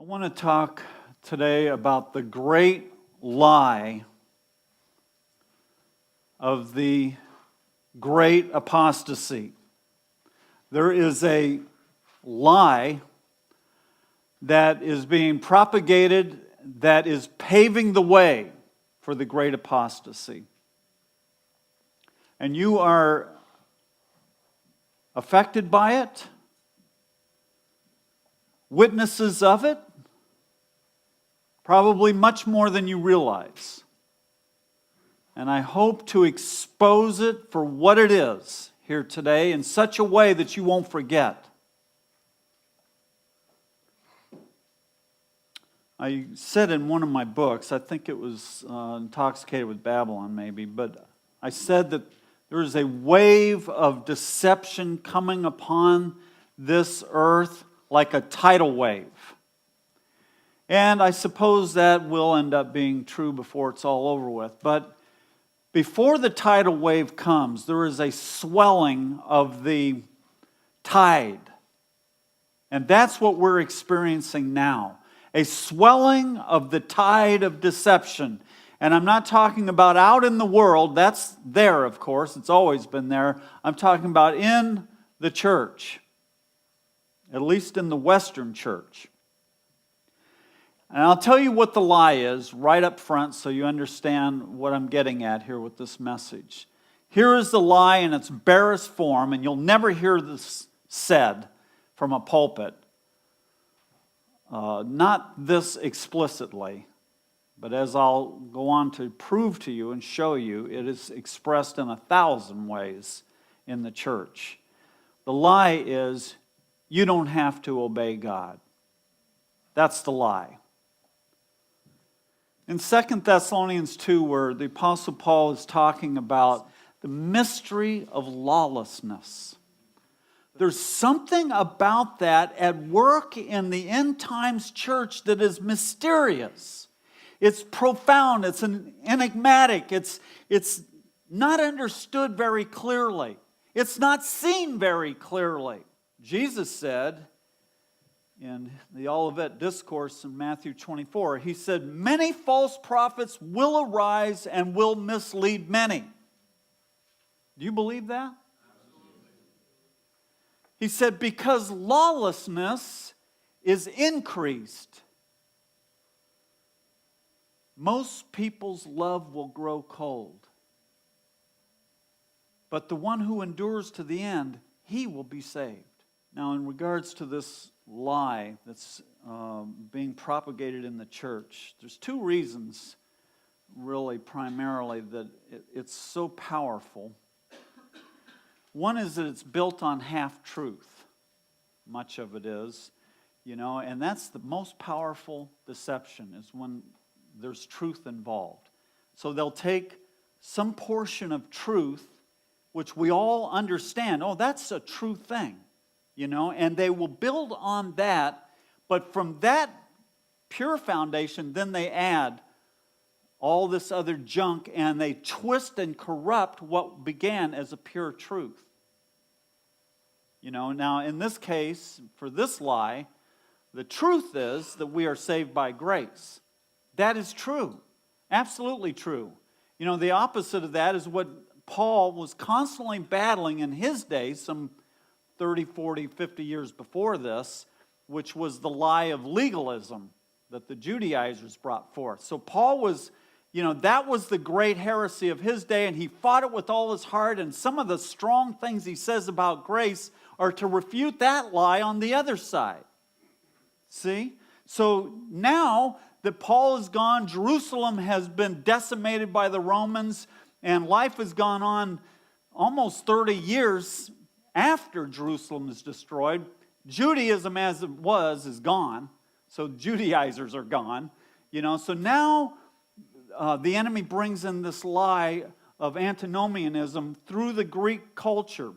want to talk today about the great lie of the Great Apostasy. There is a lie that is being propagated that is paving the way for the Great Apostasy. And you are affected by it, witnesses of it, probably much more than you realize. And I hope to expose it for what it is here today in such a way that you won't forget. I said in one of my books, I think it was Intoxicated with Babylon maybe, but I said that there is a wave of deception coming upon this earth like a tidal wave. And I suppose that will end up being true before it's all over with. But before the tidal wave comes, there is a swelling of the tide. And that's what we're experiencing now. A swelling of the tide of deception. And I'm not talking about out in the world. That's there, of course. It's always been there. I'm talking about in the church. At least in the Western church. And I'll tell you what the lie is right up front so you understand what I'm getting at here with this message. Here is the lie in its barest form, and you'll never hear this said from a pulpit. Not this explicitly, but as I'll go on to prove to you and show you, it is expressed in 1,000 ways in the church. The lie is, you don't have to obey God. That's the lie. In 2 Thessalonians 2, where the Apostle Paul is talking about the mystery of lawlessness, there's something about that at work in the end times church that is mysterious. It's profound, it's enigmatic, it's not understood very clearly. It's not seen very clearly. Jesus said in the Olivet Discourse in Matthew 24, he said, many false prophets will arise and will mislead many. Do you believe that? He said, because lawlessness is increased, most people's love will grow cold. But the one who endures to the end, he will be saved. Now, in regards to this lie that's being propagated in the church, there's two reasons, really, primarily, that it's so powerful. One is that it's built on half-truth. Much of it is, and that's the most powerful deception, is when there's truth involved. So they'll take some portion of truth, which we all understand, that's a true thing, and they will build on that, but from that pure foundation, then they add all this other junk, and they twist and corrupt what began as a pure truth. Now in this case, for this lie, the truth is that we are saved by grace. That is true. Absolutely true. The opposite of that is what Paul was constantly battling in his day, some 30, 40, 50 years before this, which was the lie of legalism that the Judaizers brought forth. So Paul was, that was the great heresy of his day, and he fought it with all his heart, and some of the strong things he says about grace are to refute that lie on the other side. See? So now that Paul is gone, Jerusalem has been decimated by the Romans, and life has gone on almost 30 years after Jerusalem is destroyed. Judaism as it was is gone. So Judaizers are gone. So now the enemy brings in this lie of antinomianism through the Greek culture.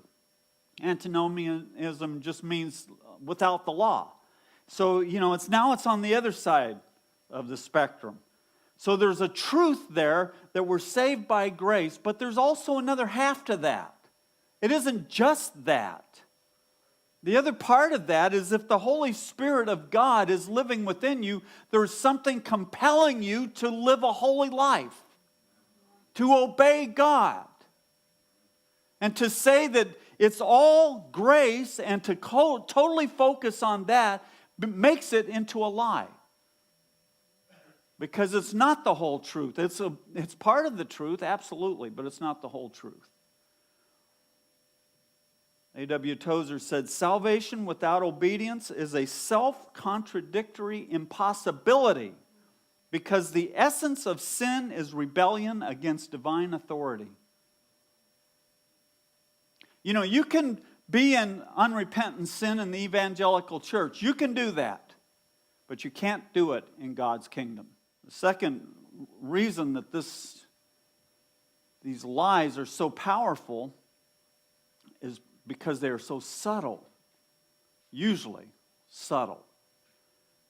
Antinomianism just means without the law. So, it's on the other side of the spectrum. So there's a truth there that we're saved by grace, but there's also another half to that. It isn't just that. The other part of that is if the Holy Spirit of God is living within you, there's something compelling you to live a holy life, to obey God. And to say that it's all grace and to totally focus on that makes it into a lie. Because it's not the whole truth. It's part of the truth, absolutely, but it's not the whole truth. A.W. Tozer said, salvation without obedience is a self-contradictory impossibility because the essence of sin is rebellion against divine authority. You know, you can be in unrepentant sin in the evangelical church. You can do that, but you can't do it in God's kingdom. The second reason that these lies are so powerful is because they are so subtle. Usually subtle.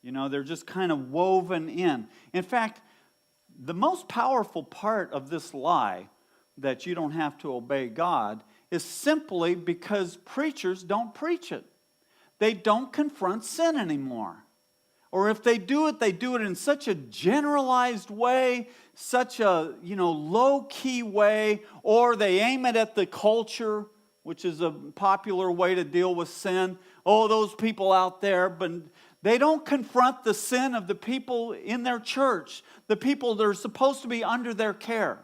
You know, they're just kind of woven in. In fact, the most powerful part of this lie, that you don't have to obey God, is simply because preachers don't preach it. They don't confront sin anymore. Or if they do it in such a generalized way, such a, low-key way, or they aim it at the culture, which is a popular way to deal with sin. Oh, those people out there, but they don't confront the sin of the people in their church, the people that are supposed to be under their care.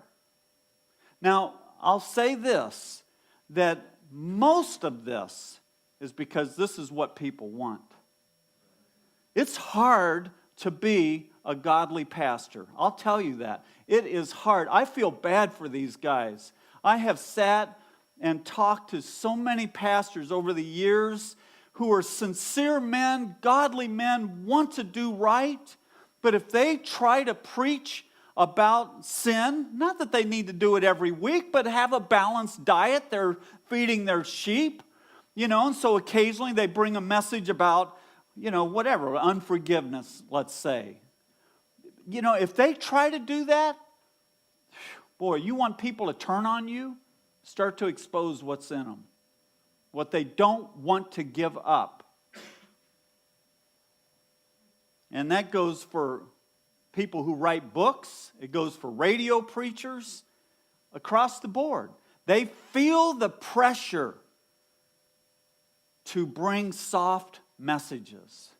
Now, I'll say this, that most of this is because this is what people want. It's hard to be a godly pastor. I'll tell you that. It is hard. I feel bad for these guys. I have sat and talked to so many pastors over the years who are sincere men, godly men, want to do right, but if they try to preach about sin, not that they need to do it every week, but have a balanced diet, they're feeding their sheep, and so occasionally they bring a message about, whatever, unforgiveness, let's say. If they try to do that, boy, you want people to turn on you, start to expose what's in them, what they don't want to give up. And that goes for people who write books. It goes for radio preachers across the board. They feel the pressure to bring soft messages.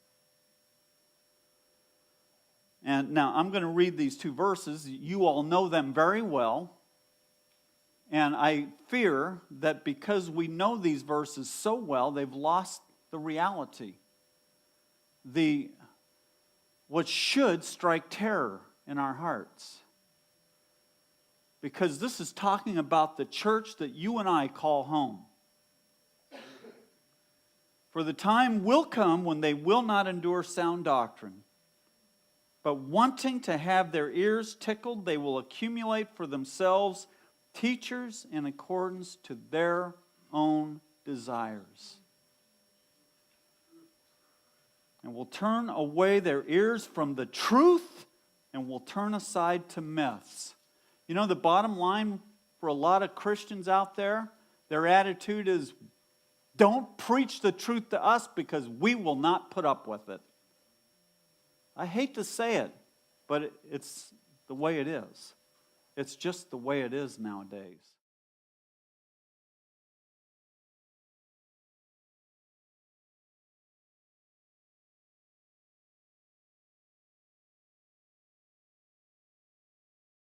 And now I'm going to read these two verses. You all know them very well. And I fear that because we know these verses so well, they've lost the reality. What should strike terror in our hearts. Because this is talking about the church that you and I call home. For the time will come when they will not endure sound doctrine, but wanting to have their ears tickled, they will accumulate for themselves teachers in accordance to their own desires. And will turn away their ears from the truth and will turn aside to myths. The bottom line for a lot of Christians out there, their attitude is, don't preach the truth to us because we will not put up with it. I hate to say it, but it's the way it is. It's just the way it is nowadays.